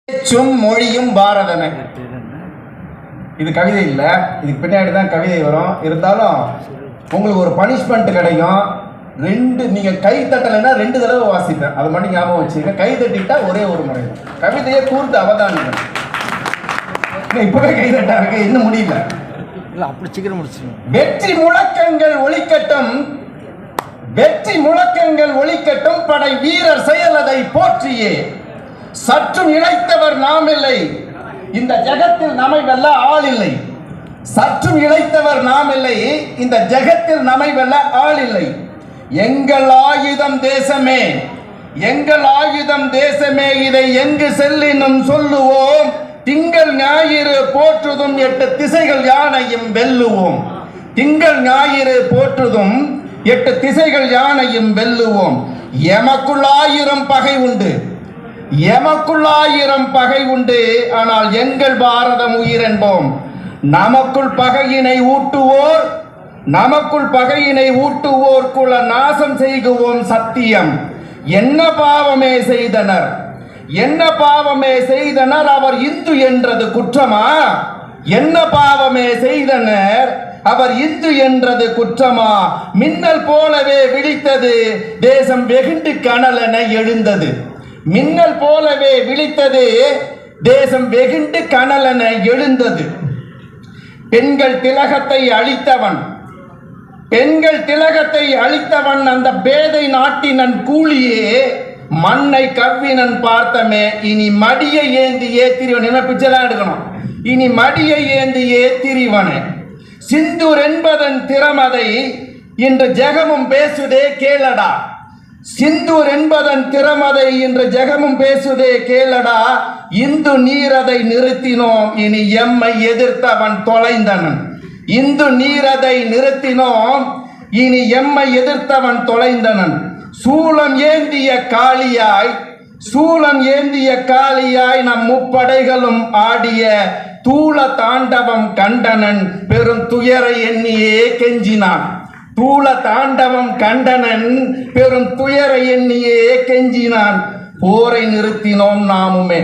பேச்சும் மொழியும் பாரதமே. இது கவிதை இல்லை, இதுக்கு பின்னாடி தான் கவிதை வரும். இருந்தாலும் உங்களுக்கு ஒரு பனிஷ்மெண்ட் கிடைக்கும். நீங்கள் கை தட்டலைன்னா 2 தடவை வாசிப்பேன், அதை மட்டும் ஞாபகம் வச்சுக்க. கை தட்டிட்டா ஒரே ஒரு முறை. கவிதையை கூர்ந்து அவதானிங்க. இப்பவே கை தட்டா இருக்கு, இன்னும் முடியல. அப்படி சீக்கிரம் முடிச்சு. வெற்றி முழக்கங்கள் ஒலிக்கட்டும், வெற்றி முழக்கங்கள் ஒலிக்கட்டும், படை வீரர் செயல் அதை போற்றியே. சற்றும் இழைத்தவர் நாம் இல்லை, இந்த ஜகத்தில் நம்மை வெல்ல ஆள் இல்லை. சற்றும் இழைத்தவர் நாம் இல்லை, இந்த ஜகத்தில் நம்மை வெல்ல ஆள் இல்லை. எங்கள் ஆயுதம் தேசமே, எங்கள் ஆயுதம் தேசமே, இதை எங்கு செல்லினும் சொல்லுவோம். திங்கள் ஞாயிறு போற்றுதும் 8 திசைகள் யானையும் வெல்லுவோம். திங்கள் ஞாயிறு போற்றுதும் 8 திசைகள் யானையும் வெல்லுவோம். எமக்குள் 1000 பகை உண்டு, எமக்குள் 1000 பகை உண்டு, ஆனால் எங்கள் பாரதம் உயிர் என்போம். நமக்குள் பகையினை ஊட்டுவோர், நமக்குள் பகையினை ஊட்டுவோர் குல நாசம் செய்குவோம் சத்தியம். என்ன பாவமே செய்தனர், என்ன பாவமே செய்தனர், அவர் இந்து என்றது குற்றமா? என்ன பாவமே செய்தனர், அவர் இந்து என்றது குற்றமா? மின்னல் போலவே விழித்தது தேசம், வெகுண்டு கனலென எழுந்தது. மின்னல் போலவே விழித்தது தேசம், வெகுண்டு கனலென எழுந்தது. பெண்கள் திலகத்தை அழித்தவன், பெண்கள் திலகத்தை அழித்தவன் அந்த பேதை நாட்டினன் கூலியே. மண்ணை கவ்வினன் பார்த்தமே, இனி மடியை ஏந்தி ஏத்திரிவன். என்ன பிச்சைலாம் எடுக்கணும். இனி மடியை ஏந்தி ஏத்திரிவனே. சிந்தூர் என்பதன் திறமதை இன்று ஜெகமும் பேசுதே கேளடா. சிந்தூர் என்பதன் திறமதை இன்று ஜெகமும் பேசுதே கேளடா. இந்து நீரதை நிறுத்தினோம், இனி எம்மை எதிர்த்தவன் தொலைந்தனன். இந்து நீரதை நிறுத்தினோம், இனி எம்மை எதிர்த்தவன் தொலைந்தனன். சூலம் ஏந்திய காளியாய், சூலம் ஏந்திய காளியாய் நம் முப்படைகளும் ஆடிய தூள தாண்டவம் கண்டனன். பெரும் துயரை எண்ணியே கெஞ்சினான். தூள தாண்டவம் கண்டனன், பெரும் துயரை எண்ணியே கெஞ்சினான். போரை நிறுத்தினோம் நாமுமே,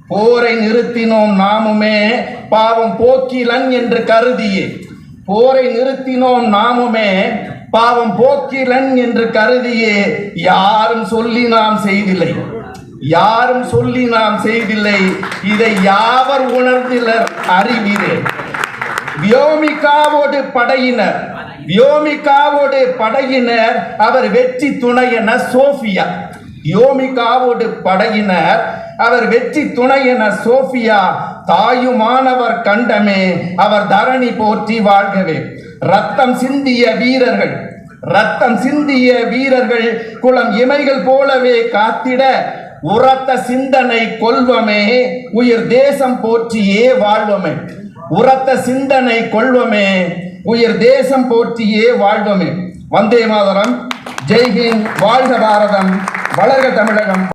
போரை நிறுத்தினோம் நாமுமே, பாவம் போக்கிலன் என்று கருதியே. போரை நிறுத்தினோம் நாமுமே, பாவம் போக்கிலன் என்று கருதியே. யாரும் சொல்லி நாம் செய்தில்லை, யாரும் சொல்லி நாம் செய்தில்லை, இதை யாவர் உணர்ந்திலர் அறிவீரே. வியோமிகாவோடு படையினர், வியோமிகாவோடு படையினர், அவர் வெற்றி துணையென சோஃபியா. வியோமிகாவோடு படையினர், அவர் வெற்றி துணையென சோஃபியா. தாயுமானவர் கண்டமே, அவர் தரணி போற்றி வாழ்கவே. ரத்தம் சிந்திய வீரர்கள், ரத்தம் சிந்திய வீரர்கள் குளம் இமைகள் போலவே காத்திட. உரத்த சிந்தனை கொள்வமே, உயிர் தேசம் போற்றியே வாழ்வமே. உரத்த சிந்தனை கொள்வமே, உயிர் தேசம் போற்றியே வாழ்வமே. வந்தே மாதரம். ஜெய்ஹிந்த். வாழ்க பாரதம், வளர்க தமிழகம்.